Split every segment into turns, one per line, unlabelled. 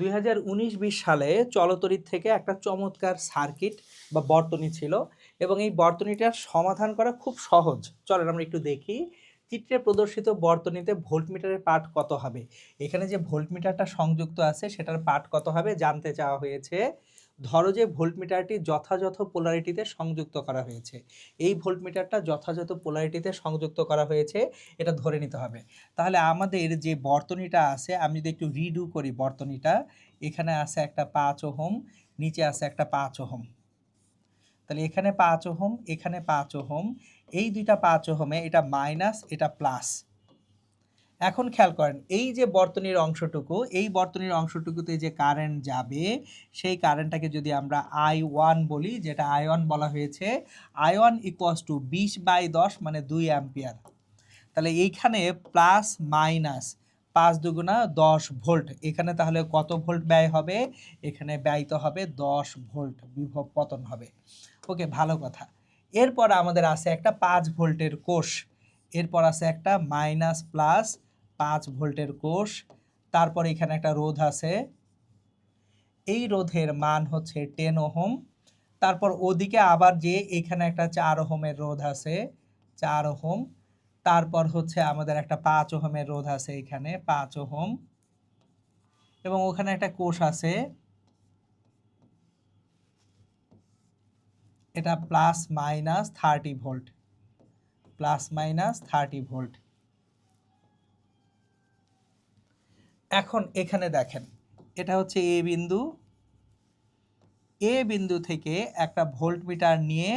2019-20 সালে চলতরিৎ থেকে একটা চমৎকার সার্কিট বা বর্তনী ছিল এবং এই বর্তনীটার সমাধান করা খুব সহজ। চলেন আমরা একটু দেখি। চিত্রে প্রদর্শিত বর্তনীতে ভোল্টমিটারের পাঠ কত হবে? এখানে যে ভোল্টমিটারটা সংযুক্ত আছে সেটার পাঠ কত হবে জানতে চাওয়া হয়েছে। ধরো যে ভোল্টমিটারটি যথাযথ পোলারিটিতে সংযুক্ত করা হয়েছে। এই ভোল্টমিটারটা যথাযথ পোলারিটিতে সংযুক্ত করা হয়েছে, এটা ধরে নিতে হবে। তাহলে আমাদের যে বর্তনীটা আছে, আমি যদি একটু রিডু করি বর্তনীটা, এখানে আছে একটা 5 ওহম, নিচে আছে একটা 5 ওহম। তাহলে এখানে 5 ওহম, এখানে 5 ওহম, এই দুইটা 5 ওহমে এটা মাইনাস, এটা প্লাস। এখন খেয়াল করেন, এই যে বর্তনীর অংশটুকু, এই বর্তনীর অংশটুকুতে যে কারেন্ট যাবে, সেই কারেন্টটাকে যদি আমরা I1 বলি, যেটা I1 বলা হয়েছে, I1 ইকুয়ালস টু 20/10 মানে 2 অ্যাম্পিয়ার। তাহলে এইখানে প্লাস মাইনাস 5 দুগুণা 10 ভোল্ট, এখানে তাহলে কত ভোল্ট ব্যয় হবে? এখানে ব্যয়িত হবে 10 ভোল্ট, বিভব পতন হবে। ওকে, ভালো কথা। এরপর আমাদের আছে একটা 5 ভোল্টের কোষ, এরপর আছে একটা মাইনাস প্লাস 5 ভোল্টের কোষ, তারপর এখানে একটা রোধ আছে, এই রোধের মান হচ্ছে 10 ওহম। তারপর ওদিকে আবার যে এখানে একটা 4 ওহমের রোধ আছে, 4 ওহম। তারপর হচ্ছে আমাদের একটা 5 ওহমের রোধ আছে, এখানে 5 ওহম, এবং ওখানে একটা কোষ আছে, এটা plus minus 30 volt, plus minus 30 volt. এখন এখানে দেখেন, এটা হচ্ছে এ বিন্দু, এ বিন্দু থেকে একটা ভোল্টমিটার নিয়ে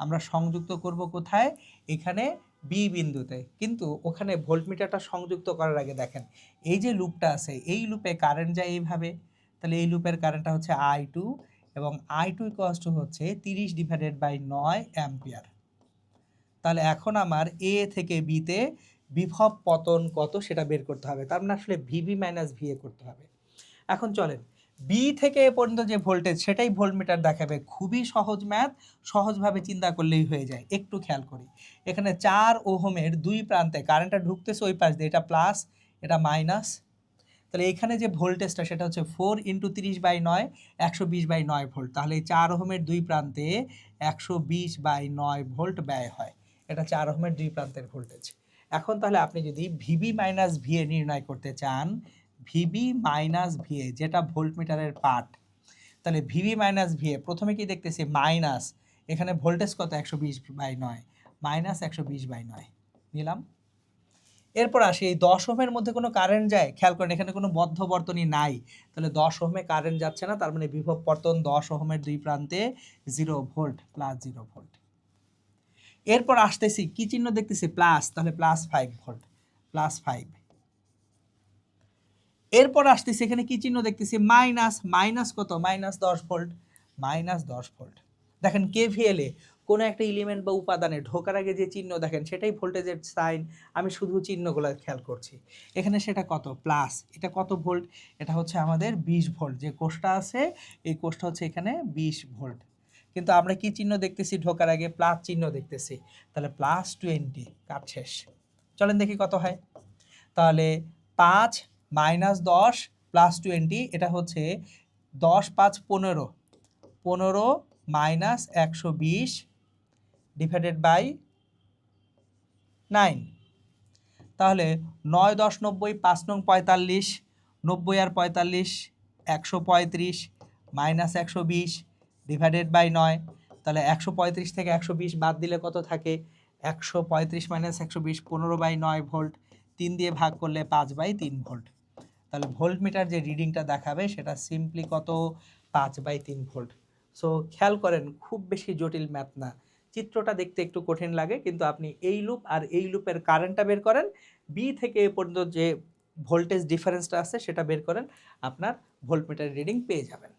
আমরা সংযুক্ত করব কোথায়? এখানে বি বিন্দুতে। কিন্তু ওখানে ভোল্টমিটারটা সংযুক্ত করার আগে দেখেন, এই যে লুপটা আছে, এই লুপে কারেন্ট যায় এইভাবে। তাহলে এই লুপের কারেন্টটা হচ্ছে I2, এবং I2 ইকুয়ালস টু হচ্ছে 30/9 অ্যাম্পিয়ার। তাহলে এখন আমার এ থেকে বিতে বিভব পতন কত সেটা বের করতে হবে। তার মানে আসলে ভিবি মাইনাস ভিএ করতে হবে। এখন চলেন, বি থেকে এ পর্যন্ত যে ভোল্টেজ সেটাই ভোল্টমিটার দেখাবে। খুবই সহজ ম্যাথ, সহজভাবে চিন্তা করলেই হয়ে যায়। একটু খেয়াল করি, এখানে 4 ওহমের দুই প্রান্তে কারেন্টটা ঢুকতেছে ওই পাশ দিয়ে, এটা প্লাস, এটা মাইনাস। তাহলে এখানে যে ভোল্টেজটা সেটা হচ্ছে 4 × 30/9, 120/9 ভোল্ট। তাহলে এই 4 ওহমের দুই প্রান্তে 120/9 ভোল্ট ব্যয় হয়। এটা 4 ওহমের দুই প্রান্তের ভোল্টেজ। এখন তাহলে আপনি যদি ভিবি মাইনাস ভিএ নির্ণয় করতে চান, ভিবি মাইনাস ভিএ যেটা ভোল্টমিটারের পার্ট, তাহলে ভিবি মাইনাস ভিএ প্রথমে কি দেখতেছি মাইনাস, এখানে ভোল্টেজ কত? 120/9, মাইনাস 120/9 নিলাম। এরপর আসি, এই 10 ওহমের মধ্যে কোনো কারেন্ট যায়? খেয়াল করেন, এখানে কোনো বদ্ধ বর্তনী নাই, তাহলে 10 ওহমে কারেন্ট যাচ্ছে না, তার মানে বিভব পতন 10 ওহমের দুই প্রান্তে 0 ভোল্ট, প্লাস 0 ভোল্ট। এরপর আসতেছি, কি চিহ্ন দেখতেছি? প্লাস, তাহলে প্লাস 5 ভোল্ট, প্লাস 5। এরপর আসতেছি, এখানে কি চিহ্ন দেখতেছি? মাইনাস, মাইনাস কত? Minus 10 volt, minus 10 volt. দেখেন কেভিএলে কোনো একটা এলিমেন্ট বা উপাদানে ঢোকার আগে যে চিহ্ন দেখেন সেটাই ভোল্টেজের সাইন। আমি শুধু চিহ্নগুলো খেয়াল করছি। এখানে সেটা কত? প্লাস। এটা কত ভোল্ট? এটা হচ্ছে আমাদের 20 ভোল্ট। যে কোষটা আছে এই কোষটা হচ্ছে এখানে 20 ভোল্ট। কিন্তু আমরা কি চিহ্ন দেখতেছি ঢোকার আগে? প্লাস চিহ্ন দেখতেছি। তাহলে প্লাস 20, কাট শেষ। চলেন দেখি কত হয়। তাহলে 5 মাইনাস 10 প্লাস 20, এটা হচ্ছে 10 5 15, 15 মাইনাস 120 ডিভাইডেড বাই 9। তাহলে 9 10 90, 5 নং 45, 90 আর 45 135, মাইনাস 120 ডিভাইডেড বাই 9। তাহলে 135 থেকে 120 বাদ দিলে কত থাকে? 135 মাইনাস 120, 15/9 ভোল্ট। 3 দিয়ে ভাগ করলে 5/3 ভোল্ট। তাহলে ভোল্টমিটার যে রিডিংটা দেখাবে সেটা সিম্পলি কত? 5/3 ভোল্ট। সো খেয়াল করেন, খুব বেশি জটিল ম্যাথ না। চিত্রটা দেখতে একটু কঠিন লাগে, কিন্তু আপনি এই লুপ আর এই লুপের কারেন্টটা বের করেন, বি থেকে এ পর্যন্ত যে ভোল্টেজ ডিফারেন্সটা আছে সেটা বের করেন, আপনার ভোল্টমিটার রিডিং পেয়ে যাবেন।